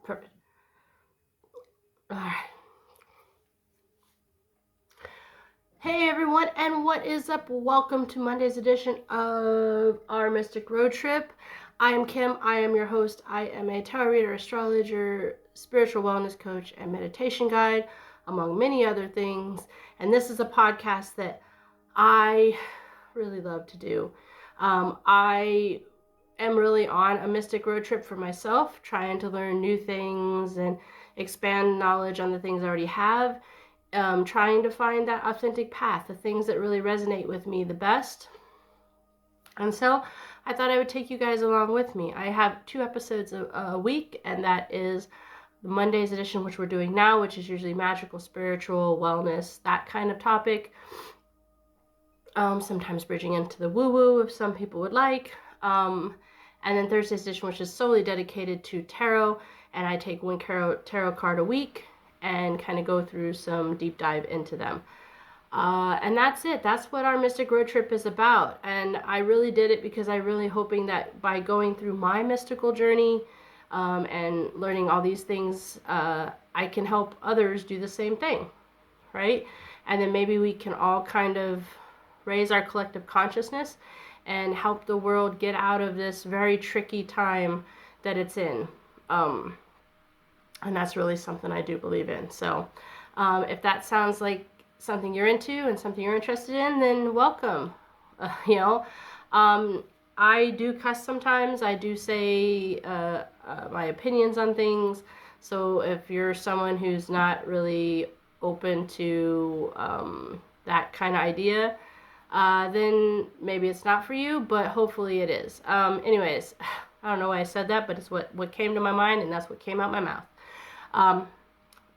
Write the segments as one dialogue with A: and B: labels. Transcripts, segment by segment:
A: Perfect. All right. Hey everyone, and what is up? Welcome to Monday's edition of our Mystic Road Trip. I am Kim. I am your host. I am a tarot reader, astrologer, spiritual wellness coach, and meditation guide, among many other things. And this is a podcast that I really love to do. I am really on a mystic road trip for myself, trying to learn new things and expand knowledge on the things I already have. Trying to find that authentic path, the things that really resonate with me the best. And so I thought I would take you guys along with me. I have 2 episodes a week, and that is the Monday's edition, which we're doing now, which is usually magical, spiritual, wellness, that kind of topic. Sometimes bridging into the woo-woo if some people would like. And then Thursday's edition, which is solely dedicated to tarot, and I take one tarot card a week and kind of go through some deep dive into them. And that's it. That's what our Mystic Road Trip is about. And I really did it because I'm really hoping that by going through my mystical journey and learning all these things, I can help others do the same thing, right? And then maybe we can all kind of raise our collective consciousness and help the world get out of this very tricky time that it's in. And that's really something I do believe in. So if that sounds like something you're into and something you're interested in, then welcome. I do cuss sometimes. I do say my opinions on things. So if you're someone who's not really open to that kind of idea, then maybe it's not for you, but hopefully it is. Anyways, I don't know why I said that, but it's what came to my mind, and that's what came out my mouth.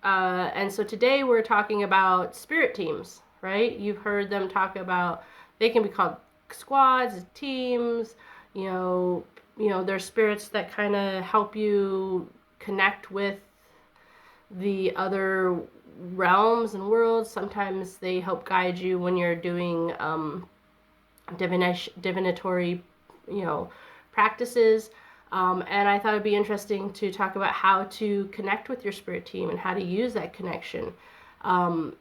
A: And so today we're talking about spirit teams, right? You've heard them talk about, they can be called squads, teams, they're spirits that kind of help you connect with the other realms and worlds. Sometimes they help guide you when you're doing divinatory, practices. And I thought it'd be interesting to talk about how to connect with your spirit team and how to use that connection. So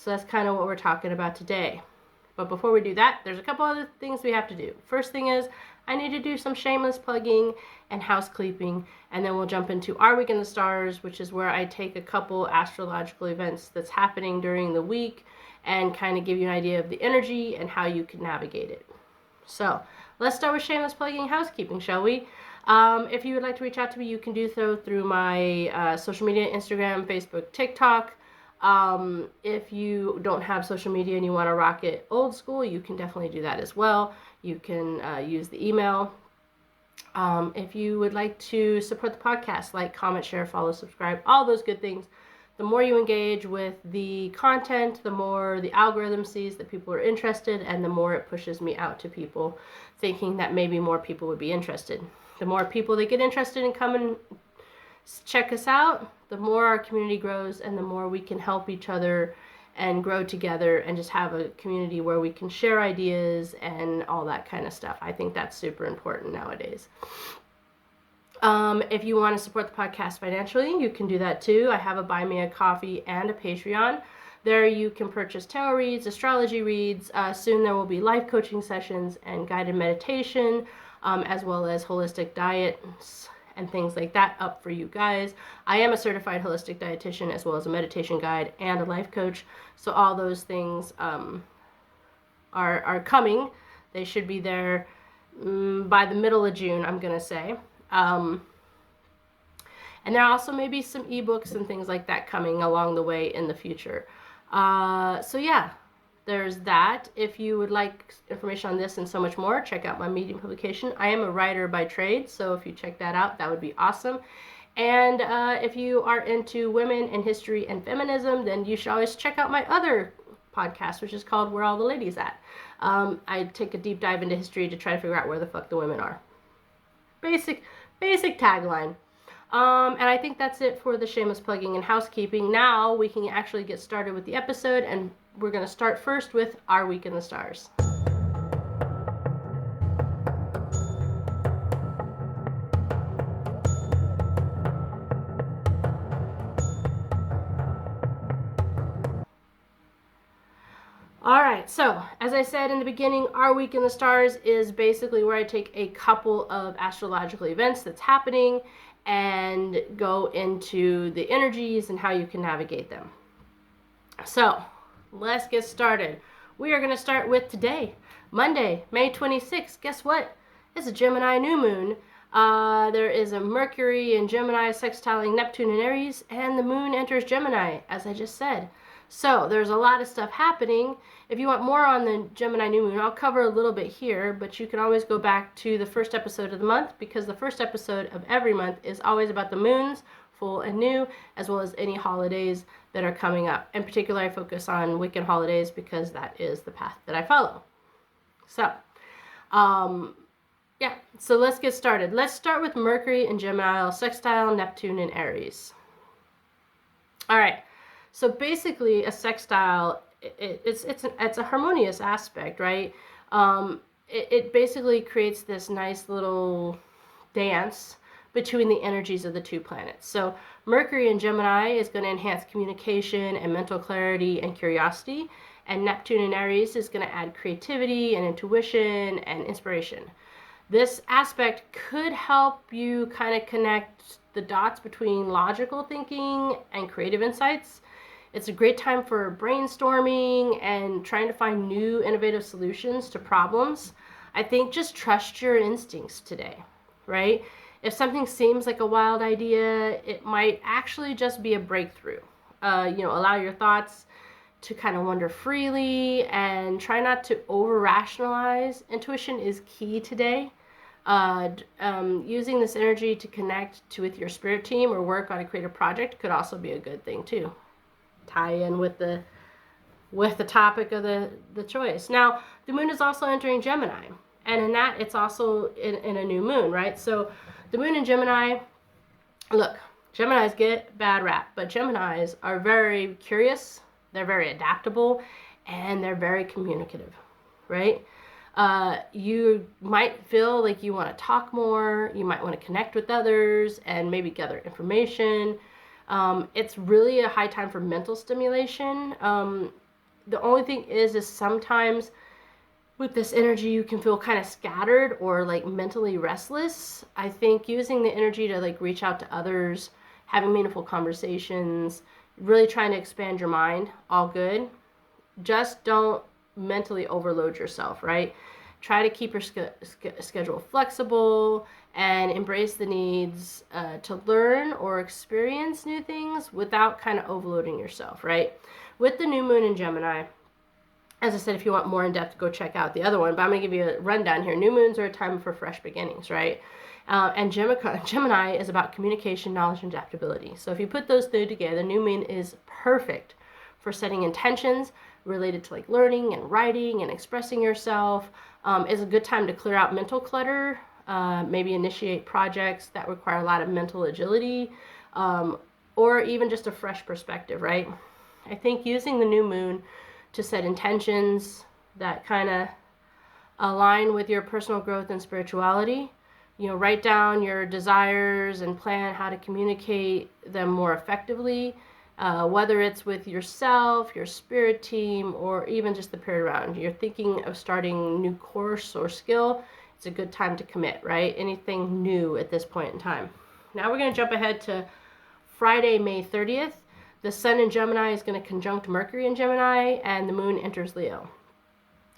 A: that's kind of what we're talking about today. But before we do that, there's a couple other things we have to do. First thing is, I need to do some shameless plugging and house-cleeping, and then we'll jump into Our Week in the Stars, which is where I take a couple astrological events that's happening during the week and kind of give you an idea of the energy and how you can navigate it. So let's start with shameless plugging and housekeeping, shall we? If you would like to reach out to me, you can do so through my social media, Instagram, Facebook, TikTok. If you don't have social media and you want to rock it old school, you can definitely do that as well. You can use the email. If you would like to support the podcast, like, comment, share, follow, subscribe, all those good things. The more you engage with the content, the more the algorithm sees that people are interested, and the more it pushes me out to people, thinking that maybe more people would be interested. The more people that get interested and come and check us out, the more our community grows, and the more we can help each other and grow together and just have a community where we can share ideas and all that kind of stuff. I think that's super important nowadays. If you want to support the podcast financially, you can do that too. I have a Buy Me a Coffee and a Patreon. There you can purchase tarot reads, astrology reads. Soon there will be life coaching sessions and guided meditation, as well as holistic diets and things like that up for you guys. I am a certified holistic dietitian, as well as a meditation guide and a life coach. So all those things are coming. They should be there by the middle of June, I'm going to say. And there also may be some ebooks and things like that coming along the way in the future. There's that. If you would like information on this and so much more, check out my Medium publication. I am a writer by trade, so if you check that out, that would be awesome. And if you are into women and history and feminism, then you should always check out my other podcast, which is called Where All the Ladies At. I take a deep dive into history to try to figure out where the fuck the women are. Basic tagline. And I think that's it for the shameless plugging and housekeeping. Now we can actually get started with the episode, and we're going to start first with Our Week in the Stars. All right, so as I said in the beginning, our week in the stars is basically where I take a couple of astrological events that's happening and go into the energies and how you can navigate them. So let's get started. We are going to start with today, Monday, May 26th. Guess what? It's a Gemini new moon. There is a Mercury in Gemini sextiling Neptune in Aries, and the moon enters Gemini, as I just said. So there's a lot of stuff happening. If you want more on the Gemini new moon, I'll cover a little bit here, but you can always go back to the first episode of the month, because the first episode of every month is always about the moons, full and new, as well as any holidays that are coming up. In particular, I focus on Wiccan holidays because that is the path that I follow. So, so let's get started. Let's start with Mercury in Gemini, sextile Neptune in Aries. All right. So basically, a sextile, it's a harmonious aspect, right? It basically creates this nice little dance between the energies of the two planets. So Mercury in Gemini is going to enhance communication and mental clarity and curiosity, and Neptune in Aries is going to add creativity and intuition and inspiration. This aspect could help you kind of connect the dots between logical thinking and creative insights. It's a great time for brainstorming and trying to find new innovative solutions to problems. I think just trust your instincts today, right? If something seems like a wild idea, it might actually just be a breakthrough. Allow your thoughts to kind of wander freely and try not to over-rationalize. Intuition is key today. Using this energy to connect with your spirit team or work on a creative project could also be a good thing too. Tie in with the topic of the choice. Now, the moon is also entering Gemini, and in that it's also in a new moon, right? So the moon in Gemini, look, Geminis get bad rap, but Geminis are very curious, they're very adaptable, and they're very communicative, right? You might feel like you want to talk more, you might want to connect with others and maybe gather information. It's really a high time for mental stimulation. The only thing is sometimes with this energy you can feel kind of scattered or like mentally restless. I think using the energy to like reach out to others, having meaningful conversations, really trying to expand your mind, all good. Just don't mentally overload yourself, right? Try to keep your schedule flexible and embrace the needs to learn or experience new things without kind of overloading yourself, right? With the new moon in Gemini, as I said, if you want more in depth, go check out the other one, but I'm going to give you a rundown here. New moons are a time for fresh beginnings, right? And Gemini is about communication, knowledge, and adaptability. So if you put those two together, the new moon is perfect for setting intentions related to like learning and writing and expressing yourself. Is a good time to clear out mental clutter, maybe initiate projects that require a lot of mental agility, or even just a fresh perspective, right? I think using the new moon to set intentions that kind of align with your personal growth and spirituality. Write down your desires and plan how to communicate them more effectively, whether it's with yourself, your spirit team, or even just the period around. You're thinking of starting a new course or skill, it's a good time to commit, right? Anything new at this point in time. Now we're going to jump ahead to Friday, May 30th. The sun in Gemini is going to conjunct Mercury in Gemini, and the moon enters Leo.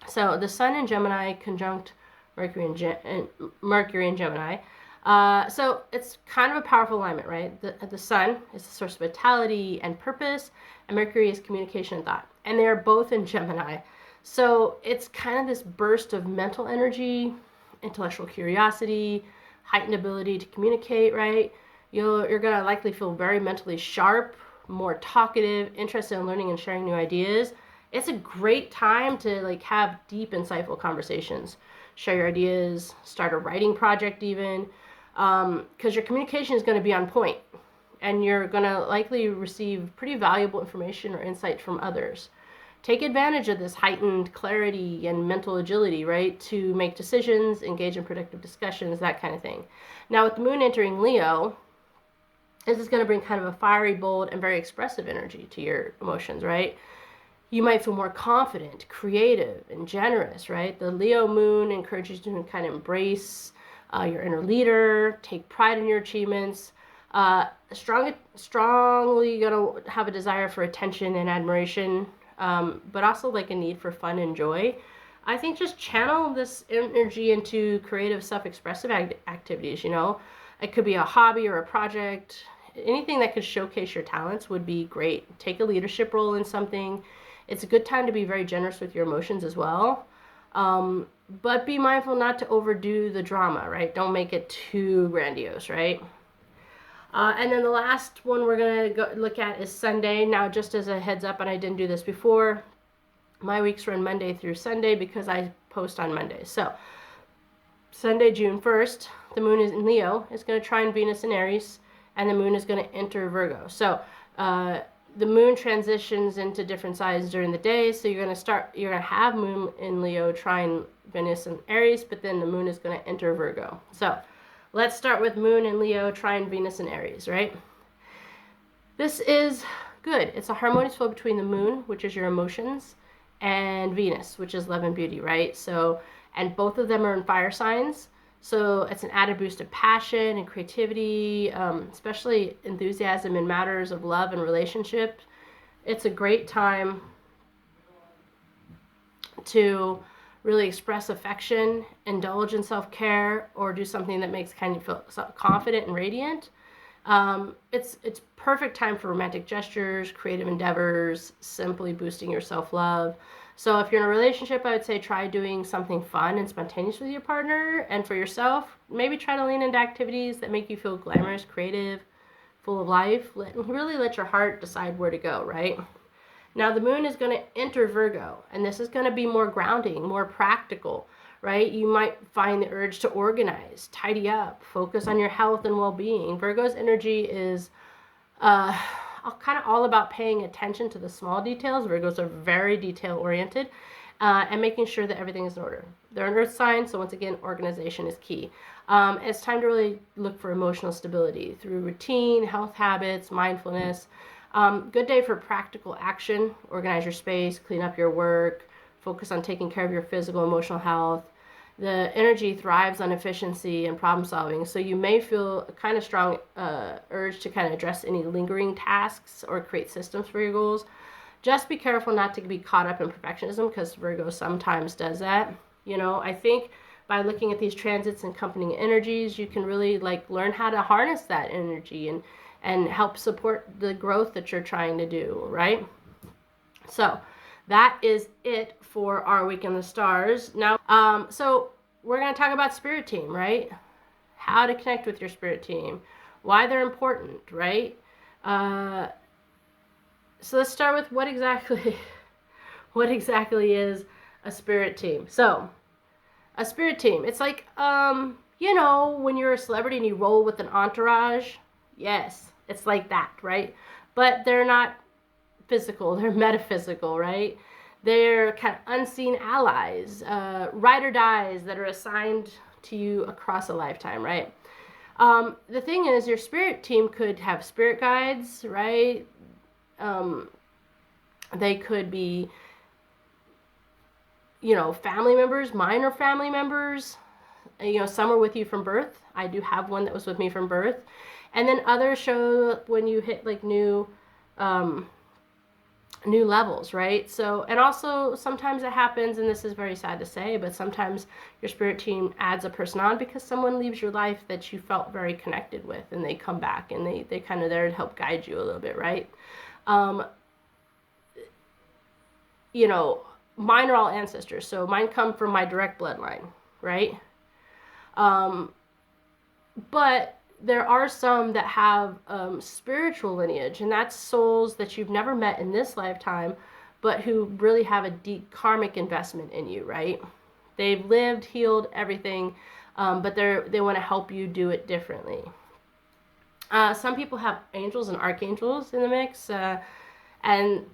A: So the sun in Gemini conjunct Mercury in Gemini. So it's kind of a powerful alignment, right? The sun is the source of vitality and purpose, and Mercury is communication and thought. And they are both in Gemini. So it's kind of this burst of mental energy, intellectual curiosity, heightened ability to communicate, right? You're going to likely feel very mentally sharp, more talkative, interested in learning and sharing new ideas. It's a great time to like have deep, insightful conversations. Share your ideas, start a writing project even, because your communication is going to be on point, and you're going to likely receive pretty valuable information or insight from others. Take advantage of this heightened clarity and mental agility, right, to make decisions, engage in productive discussions, that kind of thing. Now, with the moon entering Leo, this is going to bring kind of a fiery, bold, and very expressive energy to your emotions, right? You might feel more confident, creative, and generous, right? The Leo moon encourages you to kind of embrace your inner leader, take pride in your achievements. Strongly gonna have a desire for attention and admiration, but also like a need for fun and joy. I think just channel this energy into creative, self-expressive activities. It could be a hobby or a project. Anything that could showcase your talents would be great. Take a leadership role in something. It's a good time to be very generous with your emotions as well. But be mindful not to overdo the drama, right? Don't make it too grandiose, right? And then the last one we're going to look at is Sunday. Now, just as a heads up, and I didn't do this before, my weeks run Monday through Sunday because I post on Mondays. So, Sunday, June 1st, the moon is in Leo. It's going to trine Venus in Aries, and the moon is going to enter Virgo. So, the moon transitions into different signs during the day. So you're going to have moon in Leo trine Venus in Aries, but then the moon is going to enter Virgo. So let's start with moon in Leo trine Venus in Aries, right? This is good. It's a harmonious flow between the moon, which is your emotions, and Venus, which is love and beauty, right? So, and both of them are in fire signs. So it's an added boost of passion and creativity, especially enthusiasm in matters of love and relationship. It's a great time to really express affection, indulge in self-care, or do something that makes kind of feel confident and radiant. It's perfect time for romantic gestures, creative endeavors, simply boosting your self-love. So if you're in a relationship, I would say try doing something fun and spontaneous with your partner. And for yourself, maybe try to lean into activities that make you feel glamorous, creative, full of life. Really let your heart decide where to go, right? Now the moon is going to enter Virgo, and this is going to be more grounding, more practical, right? You might find the urge to organize, tidy up, focus on your health and well-being. Virgo's energy is kind of all about paying attention to the small details. Virgos are very detail-oriented, and making sure that everything is in order. They're an earth sign, so once again, organization is key. It's time to really look for emotional stability through routine, health habits, mindfulness. Good day for practical action. Organize your space, clean up your work, focus on taking care of your physical, emotional health. The energy thrives on efficiency and problem solving, so you may feel a kind of strong urge to kind of address any lingering tasks or create systems for your goals. Just be careful not to be caught up in perfectionism, because Virgo sometimes does that. I think by looking at these transits and accompanying energies, you can really learn how to harness that energy and help support the growth that you're trying to do, right? So that is it for our week in the stars. Now, so we're going to talk about spirit team, right? How to connect with your spirit team, why they're important, right? So let's start with what exactly is a spirit team. So a spirit team, it's like, when you're a celebrity and you roll with an entourage. Yes, it's like that, right? But they're not physical, they're metaphysical, right? They're kind of unseen allies, ride or dies that are assigned to you across a lifetime, right? The thing is, your spirit team could have spirit guides, right? They could be, family members. Mine are family members. Some are with you from birth. I do have one that was with me from birth. And then others show up when you hit new levels, right? So, and also sometimes it happens, and this is very sad to say, but sometimes your spirit team adds a person on because someone leaves your life that you felt very connected with, and they come back and they kind of there to help guide you a little bit, right? Mine are all ancestors, so mine come from my direct bloodline, right? But there are some that have spiritual lineage, and that's souls that you've never met in this lifetime, but who really have a deep karmic investment in you, right? They've lived, healed, everything, but they want to help you do it differently. Some people have angels and archangels in the mix, and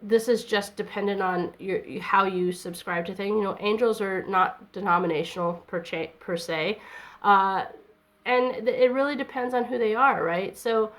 A: this is just dependent on how you subscribe to things. Angels are not denominational per se. And it really depends on who they are, right? So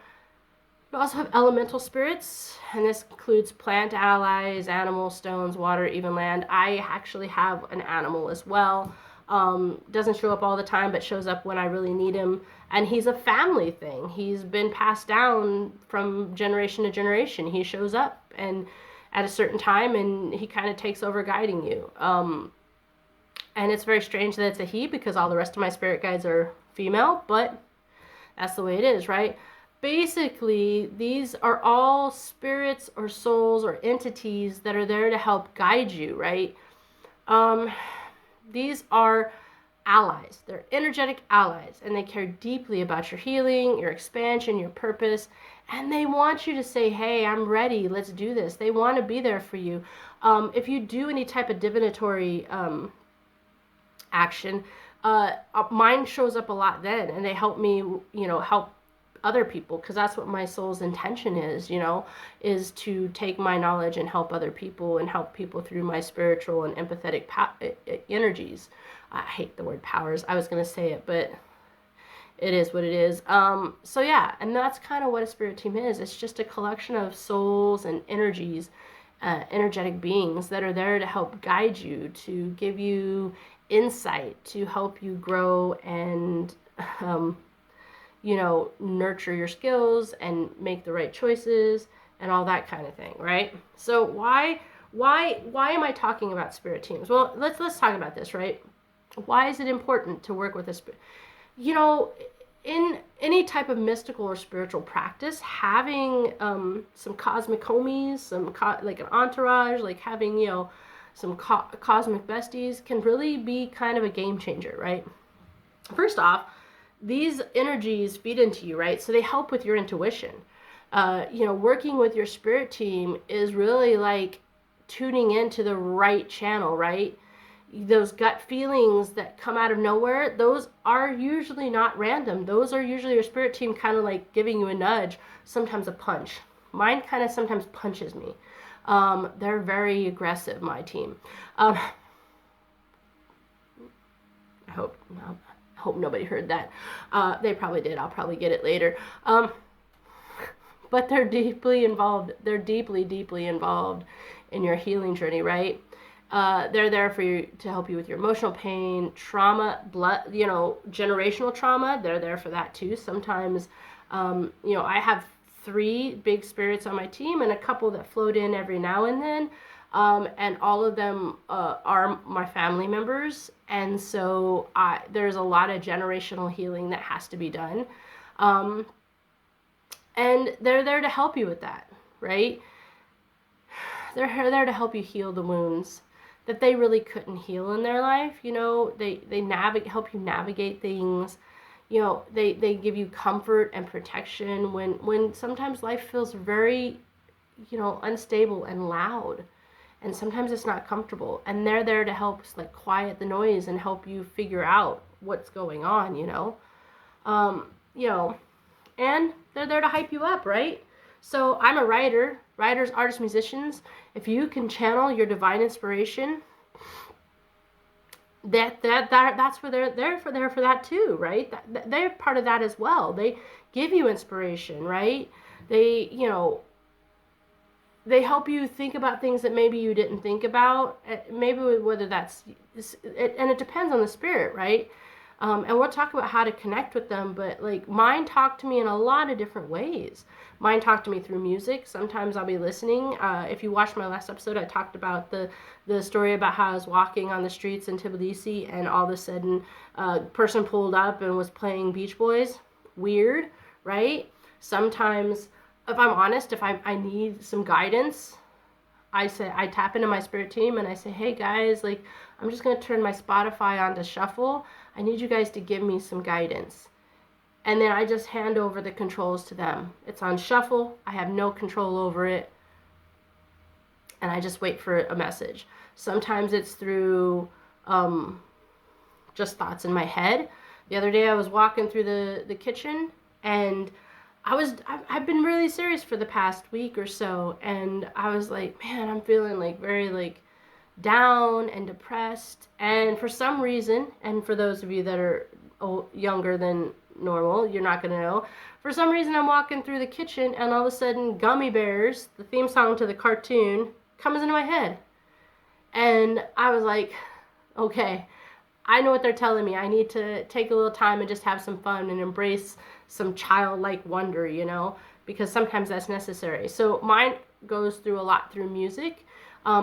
A: We also have elemental spirits, and this includes plant allies, animals, stones, water, even land. I actually have an animal as well. Doesn't show up all the time, but shows up when I really need him. And he's a family thing. He's been passed down from generation to generation. He shows up and at a certain time, and he kind of takes over guiding you. And it's very strange that it's a he, because all the rest of my spirit guides are female, but that's the way it is, right? Basically, these are all spirits or souls or entities that are there to help guide you, right? These are allies. They're energetic allies, and they care deeply about your healing, your expansion, your purpose, and they want you to say, hey, I'm ready, let's do this. They want to be there for you. If you do any type of divinatory action, mine shows up a lot then, and they help me, help other people, because that's what my soul's intention is, is to take my knowledge and help other people, and help people through my spiritual and empathetic energies. I hate the word powers. I was going to say it, but it is what it is. So yeah, and that's kind of what a spirit team is. It's just a collection of souls and energies, energetic beings that are there to help guide you, to give you insight, to help you grow and nurture your skills and make the right choices and all that kind of thing, right? So why am I talking about spirit teams? Well, let's talk about this, right? Why is it important to work with a spirit? In any type of mystical or spiritual practice, having some cosmic homies, like an entourage, like having some cosmic besties, can really be kind of a game changer, right? First off, these energies feed into you, right? So they help with your intuition. Working with your spirit team is really like tuning into the right channel, right? Those gut feelings that come out of nowhere, those are usually not random. Those are usually your spirit team kind of like giving you a nudge, sometimes a punch. Mine kind of sometimes punches me. They're very aggressive, my team. I hope nobody heard that. They probably did. I'll probably get it later. But they're deeply involved. They're deeply involved in your healing journey, right? They're there for you to help you with your emotional pain, trauma, blood, generational trauma. They're there for that too. Sometimes, I have 3 big spirits on my team and a couple that float in every now and then. And all of them are my family members. And so there's a lot of generational healing that has to be done. And they're there to help you with that, right? They're there to help you heal the wounds that they really couldn't heal in their life. They help you navigate things. They give you comfort and protection when sometimes life feels very, unstable and loud. And sometimes it's not comfortable, and they're there to help like quiet the noise and help you figure out what's going on, and they're there to hype you up, right? So I'm a writer, writers, artists, musicians. If you can channel your divine inspiration, that's where they're for that too, right? They're part of that as well. They give you inspiration, right? They help you think about things that maybe you didn't think about. Maybe whether that's, and it depends on the spirit, right? And we'll talk about how to connect with them, but like mine talk to me in a lot of different ways. Mine talk to me through music. Sometimes I'll be listening. If you watched my last episode, I talked about the story about how I was walking on the streets in Tbilisi and all of a sudden a person pulled up and was playing Beach Boys. Weird, right? Sometimes, if I'm honest, if I need some guidance, I tap into my spirit team and I say, hey guys, like I'm just going to turn my Spotify on to shuffle. I need you guys to give me some guidance. And then I just hand over the controls to them. It's on shuffle. I have no control over it. And I just wait for a message. Sometimes it's through just thoughts in my head. The other day I was walking through the kitchen and I've been really serious for the past week or so, and I was like, man, I'm feeling like very like down and depressed. And for some reason, and for those of you that are younger than normal. You're not going to know. For some reason, I'm walking through the kitchen and all of a sudden Gummy Bears, the theme song to the cartoon, comes into my head. And I was like, okay, I know what they're telling me. I need to take a little time and just have some fun and embrace some childlike wonder, you know, because sometimes that's necessary. So mine goes through a lot through music.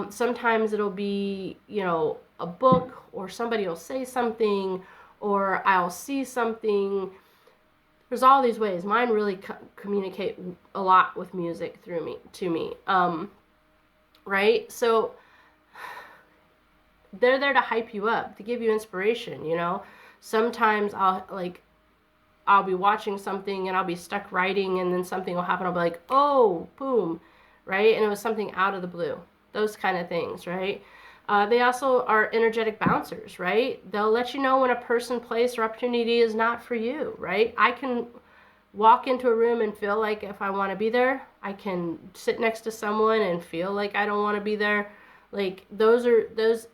A: Sometimes it'll be, you know, a book, or somebody will say something, or I'll see something. There's all these ways. Mine really communicate a lot with music through me, to me. Right? So they're there to hype you up, to give you inspiration, you know. Sometimes I'll be watching something and I'll be stuck writing, and then something will happen. I'll be like, oh, boom, right? And it was something out of the blue. Those kind of things, right? They also are energetic bouncers, right? They'll let you know when a person, place, or opportunity is not for you, right? I can walk into a room and feel like if I want to be there. I can sit next to someone and feel like I don't want to be there. Like those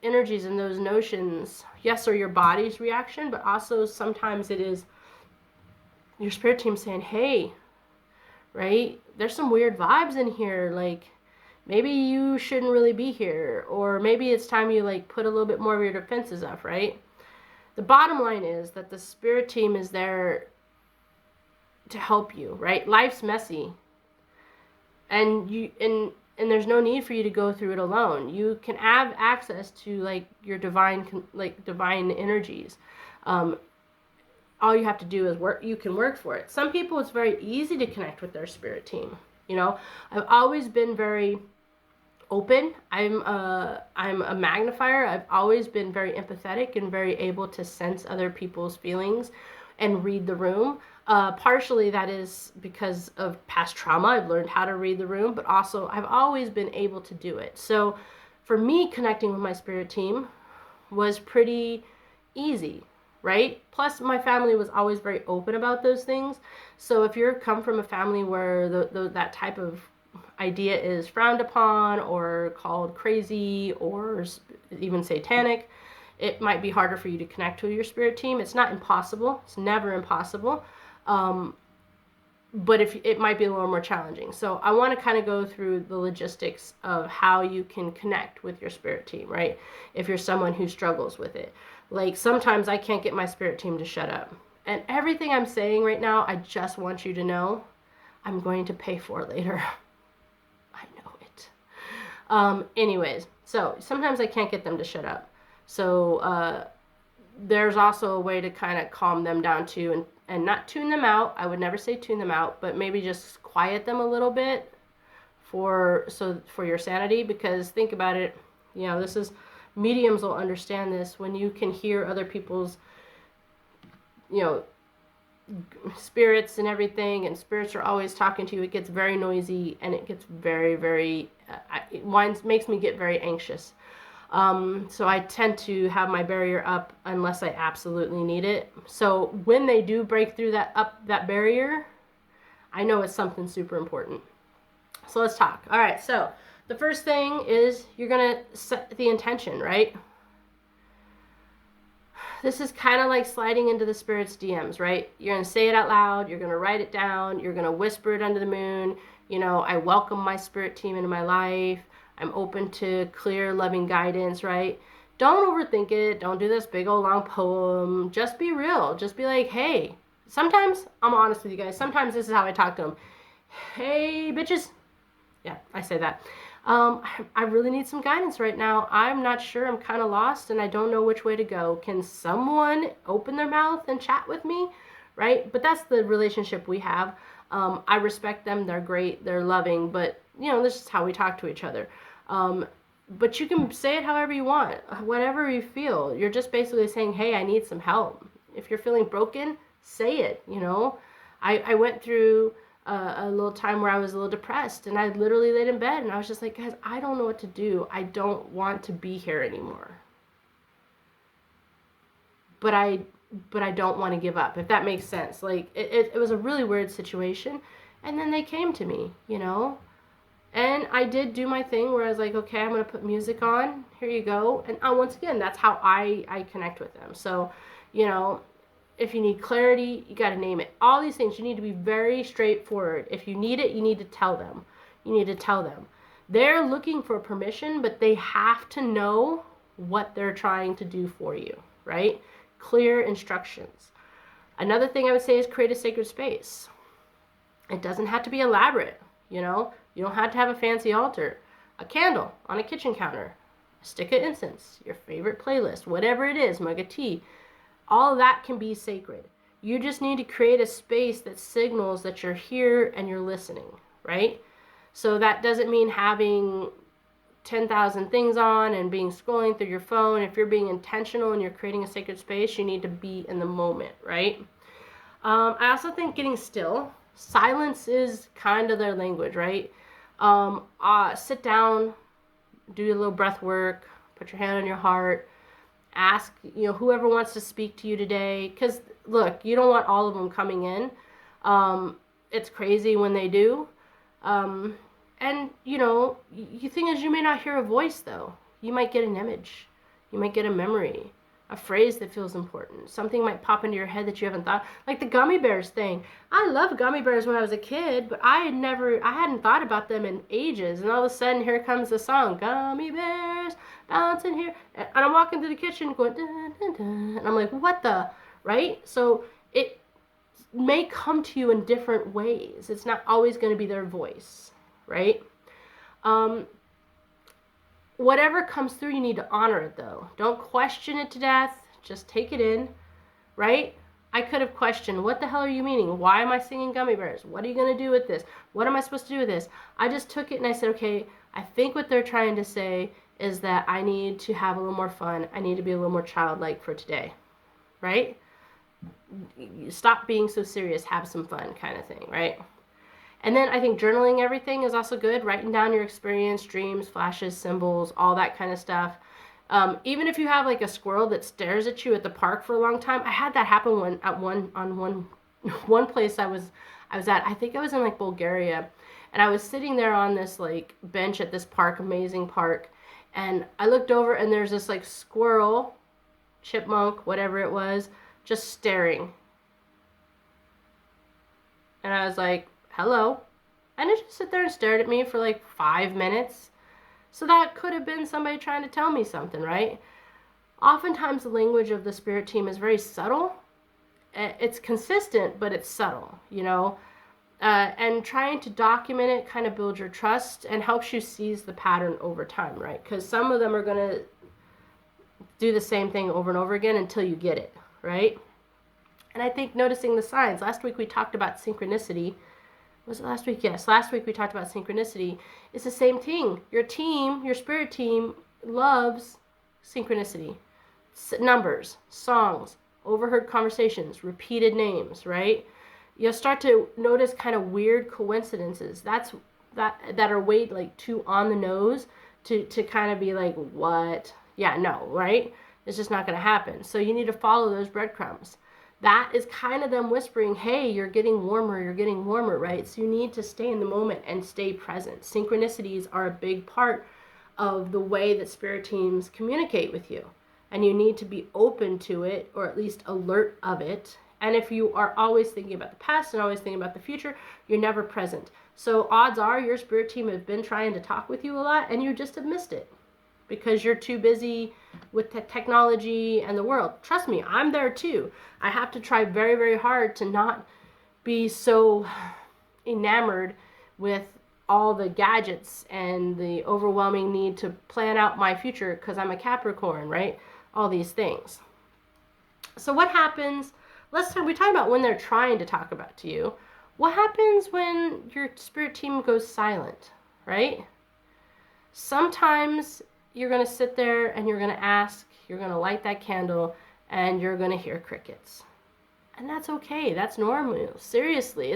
A: energies and those notions, yes, are your body's reaction, but also sometimes it is your spirit team saying, hey, right, there's some weird vibes in here, like maybe you shouldn't really be here, or maybe it's time you like put a little bit more of your defenses up, right? The bottom line is that the spirit team is there to help you, right? Life's messy, and there's no need for you to go through it alone. You can have access to like your divine energies. All you have to do is work. You can work for it. Some people, it's very easy to connect with their spirit team. You know, I've always been very open. I'm a magnifier. I've always been very empathetic and very able to sense other people's feelings and read the room. Partially that is because of past trauma. I've learned how to read the room, but also I've always been able to do it. So for me, connecting with my spirit team was pretty easy, right? Plus my family was always very open about those things. So if you come from a family where that type of idea is frowned upon or called crazy or even satanic, it might be harder for you to connect with your spirit team. It's not impossible. It's never impossible. But if it might be a little more challenging. So I want to kind of go through the logistics of how you can connect with your spirit team, right? If you're someone who struggles with it. Like sometimes I can't get my spirit team to shut up. And everything I'm saying right now, I just want you to know I'm going to pay for later. I know it. Anyways, so sometimes I can't get them to shut up. So there's also a way to kind of calm them down too, and not tune them out. I would never say tune them out, but maybe just quiet them a little bit for your sanity. Because think about it, you know, this is, mediums will understand this. When you can hear other people's, you know, spirits and everything, and spirits are always talking to you, it gets very noisy and it gets very, very, it makes me get very anxious. So I tend to have my barrier up unless I absolutely need it. So when they do break through that barrier, I know it's something super important. So let's talk. All right. So the first thing is you're going to set the intention, right? This is kind of like sliding into the spirit's DMs, right? You're going to say it out loud. You're going to write it down. You're going to whisper it under the moon. You know, I welcome my spirit team into my life. I'm open to clear, loving guidance, right? Don't overthink it. Don't do this big old long poem. Just be real. Just be like, hey, sometimes, I'm honest with you guys, sometimes this is how I talk to them. Hey, bitches. Yeah, I say that. I really need some guidance right now. I'm not sure. I'm kind of lost and I don't know which way to go. Can someone open their mouth and chat with me? Right? But that's the relationship we have. I respect them. They're great. They're loving. But, you know, this is how we talk to each other. But you can say it however you want, whatever you feel. You're just basically saying, hey, I need some help. If you're feeling broken, say it, you know. I went through a little time where I was a little depressed, and I literally laid in bed, and I was just like, guys, I don't know what to do. I don't want to be here anymore. But I don't want to give up, if that makes sense. Like, it was a really weird situation, and then they came to me, you know. And I did do my thing where I was like, okay, I'm going to put music on. Here you go. And once again, that's how I connect with them. So, you know, If you need clarity, you got to name it. All these things, you need to be very straightforward. If you need it, you need to tell them. You need to tell them. They're looking for permission, but they have to know what they're trying to do for you, right? Clear instructions. Another thing I would say is create a sacred space. It doesn't have to be elaborate, you know? You don't have to have a fancy altar. A candle on a kitchen counter, a stick of incense, your favorite playlist, whatever it is, mug of tea. All of that can be sacred. You just need to create a space that signals that you're here and you're listening, right? So that doesn't mean having 10,000 things on and being scrolling through your phone. If you're being intentional and you're creating a sacred space, you need to be in the moment, right? I also think getting still. Silence is kind of their language, right? Sit down, do a little breath work, put your hand on your heart, ask, whoever wants to speak to you today. Because, look, you don't want all of them coming in. It's crazy when they do. And, the thing is, you may not hear a voice, though. You might get an image. You might get a memory, a phrase that feels important. Something might pop into your head that you haven't thought. Like the gummy bears thing. I loved gummy bears when I was a kid, but I hadn't thought about them in ages. And all of a sudden, here comes the song, Gummy Bears, bouncing here. And I'm walking through the kitchen going, dun, dun, dun. And I'm like, what the, right? So it may come to you in different ways. It's not always going to be their voice, right? Whatever comes through, you need to honor it, though. Don't question it to death. Just take it in, right? I could have questioned, what the hell are you meaning? Why am I singing Gummy Bears? What are you going to do with this? What am I supposed to do with this? I just took it and I said, okay, I think what they're trying to say is that I need to have a little more fun. I need to be a little more childlike for today, right? Stop being so serious. Have some fun kind of thing, right? And then I think journaling everything is also good. Writing down your experience, dreams, flashes, symbols, all that kind of stuff. Even if you have like a squirrel that stares at you at the park for a long time. I had that happen one place I was at. I think I was in like Bulgaria, and I was sitting there on this like bench at this park, amazing park, and I looked over and there's this like squirrel, chipmunk, whatever it was, just staring. And I was like, hello. And it just sat there and stared at me for like 5 minutes. So that could have been somebody trying to tell me something, right? Oftentimes the language of the spirit team is very subtle. It's consistent, but it's subtle, and trying to document it kind of builds your trust and helps you seize the pattern over time, right? Because some of them are going to do the same thing over and over again until you get it, right? And I think noticing the signs. Last week we talked about synchronicity. Was it last week? Yes. Last week we talked about synchronicity. It's the same thing. Your team, your spirit team, loves synchronicity. Numbers, songs, overheard conversations, repeated names, right? You'll start to notice kind of weird coincidences. That are way like too on the nose to kind of be like, what? Yeah, no, right? It's just not going to happen. So you need to follow those breadcrumbs. That is kind of them whispering, hey, you're getting warmer, right? So you need to stay in the moment and stay present. Synchronicities are a big part of the way that spirit teams communicate with you. And you need to be open to it, or at least alert of it. And if you are always thinking about the past and always thinking about the future, you're never present. So odds are your spirit team have been trying to talk with you a lot and you just have missed it because you're too busy with the technology and the world. Trust me, I'm there too. I have to try very, very hard to not be so enamored with all the gadgets and the overwhelming need to plan out my future because I'm a Capricorn, right? All these things. So what happens, we talk about when they're trying to talk about to you. What happens when your spirit team goes silent, right? Sometimes you're going to sit there and you're going to ask, you're going to light that candle, and you're going to hear crickets. And that's okay. That's normal. Seriously,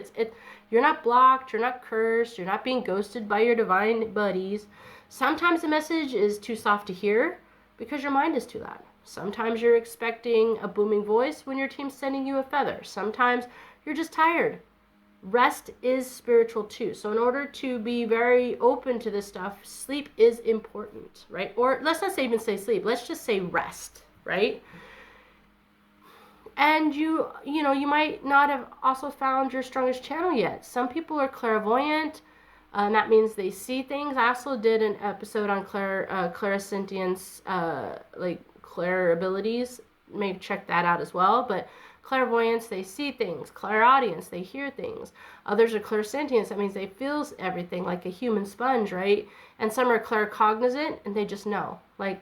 A: you're not blocked, you're not cursed, you're not being ghosted by your divine buddies. Sometimes the message is too soft to hear because your mind is too loud. Sometimes you're expecting a booming voice when your team's sending you a feather. Sometimes you're just tired. Rest is spiritual too. So in order to be very open to this stuff, sleep is important, right? Or let's not even say sleep. Let's just say rest, right? And you might not have also found your strongest channel yet. Some people are clairvoyant, and that means they see things. I also did an episode on clairsentience, like clair abilities. Maybe check that out as well. But clairvoyance, they see things. Clairaudience, they hear things. Others are clairsentience. That means they feel everything like a human sponge, right? And some are claircognizant, and they just know. Like,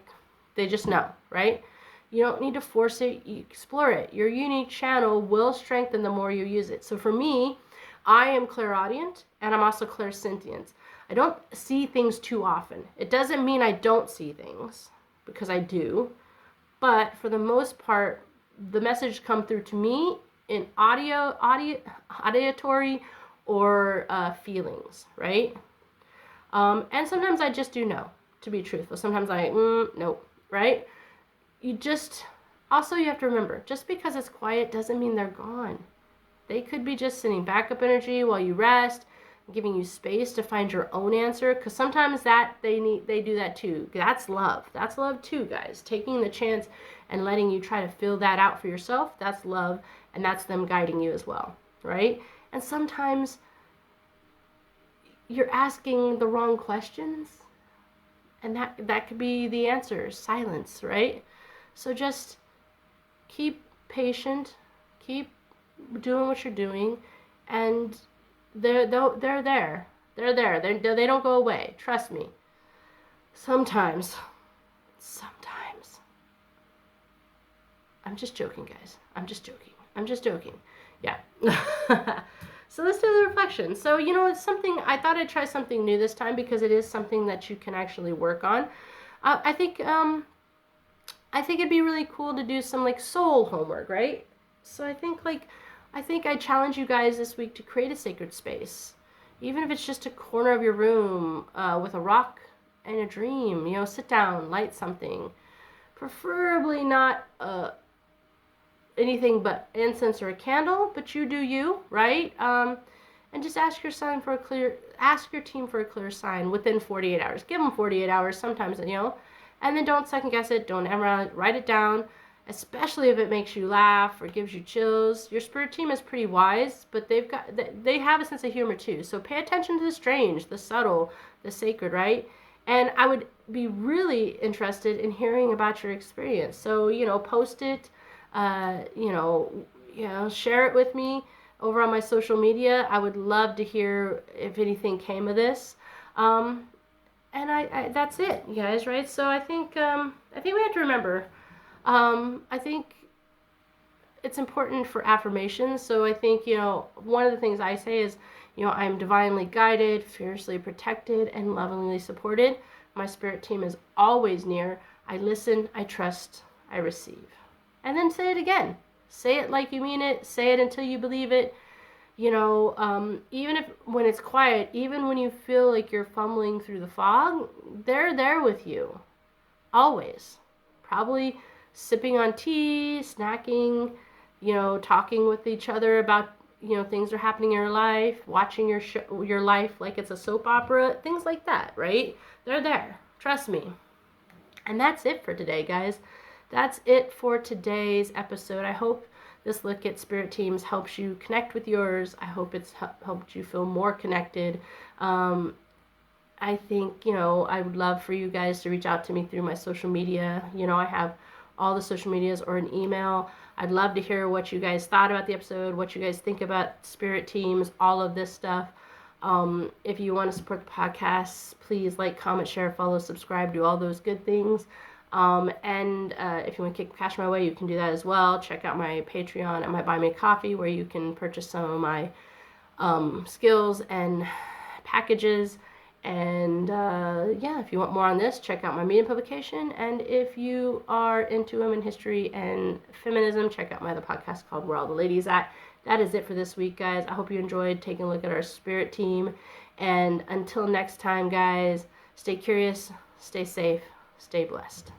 A: they just know, right? You don't need to force it. You explore it. Your unique channel will strengthen the more you use it. So for me, I am clairaudient, and I'm also clairsentient. I don't see things too often. It doesn't mean I don't see things, because I do. But for the most part, the message come through to me in auditory or feelings, right? And sometimes I just do know, to be truthful. Sometimes nope, right? You have to remember, just because it's quiet doesn't mean they're gone. They could be just sending backup energy while you rest, giving you space to find your own answer, because sometimes they do that too. That's love. That's love too, guys. Taking the chance and letting you try to fill that out for yourself, that's love, and that's them guiding you as well, right? And sometimes you're asking the wrong questions, and that could be the answer, silence, right? So just keep patient, keep doing what you're doing, and they're there. They're there. They don't go away. Trust me. Sometimes. I'm just joking, guys. I'm just joking. Yeah. So let's do the reflection. So, it's something, I thought I'd try something new this time because it is something that you can actually work on. I think it'd be really cool to do some soul homework, right? So I think I challenge you guys this week to create a sacred space. Even if it's just a corner of your room with a rock and a dream, sit down, light something. Preferably not anything but incense or a candle, but you do you, right? And just ask your team for a clear sign within 48 hours. Give them 48 hours sometimes, and then don't second guess it. Don't ever write it down, especially if it makes you laugh or gives you chills. Your spirit team is pretty wise, but they have a sense of humor too. So pay attention to the strange, the subtle, the sacred, right? And I would be really interested in hearing about your experience. So, post it, share it with me over on my social media. I would love to hear if anything came of this. And I that's it, you guys, right? So I think we have to remember, I think it's important for affirmations. So I think, one of the things I say is, I'm divinely guided, fiercely protected, and lovingly supported. My spirit team is always near. I listen, I trust, I receive. And then say it again. Say it like you mean it. Say it until you believe it. Even when it's quiet, even when you feel like you're fumbling through the fog, they're there with you. Always. Probably sipping on tea, snacking, talking with each other about, things are happening in your life, watching your life like it's a soap opera, things like that, right? They're there. Trust me. And that's it for today, guys. That's it for today's episode. I hope this look at spirit teams helps you connect with yours. I hope it's helped you feel more connected. I think, I would love for you guys to reach out to me through my social media. I have all the social medias or an email. I'd love to hear what you guys thought about the episode, what you guys think about spirit teams, all of this stuff. If you want to support the podcast, please like, comment, share, follow, subscribe, do all those good things. And if you want to kick cash my way, you can do that as well. Check out my Patreon and my Buy Me a Coffee, where you can purchase some of my skills and packages. And if you want more on this, check out my medium publication. And if you are into women history and feminism, check out my other podcast called Where All the Ladies At. That is it for this week, guys. I hope you enjoyed taking a look at our spirit team. And until next time, guys, stay curious, stay safe, stay blessed.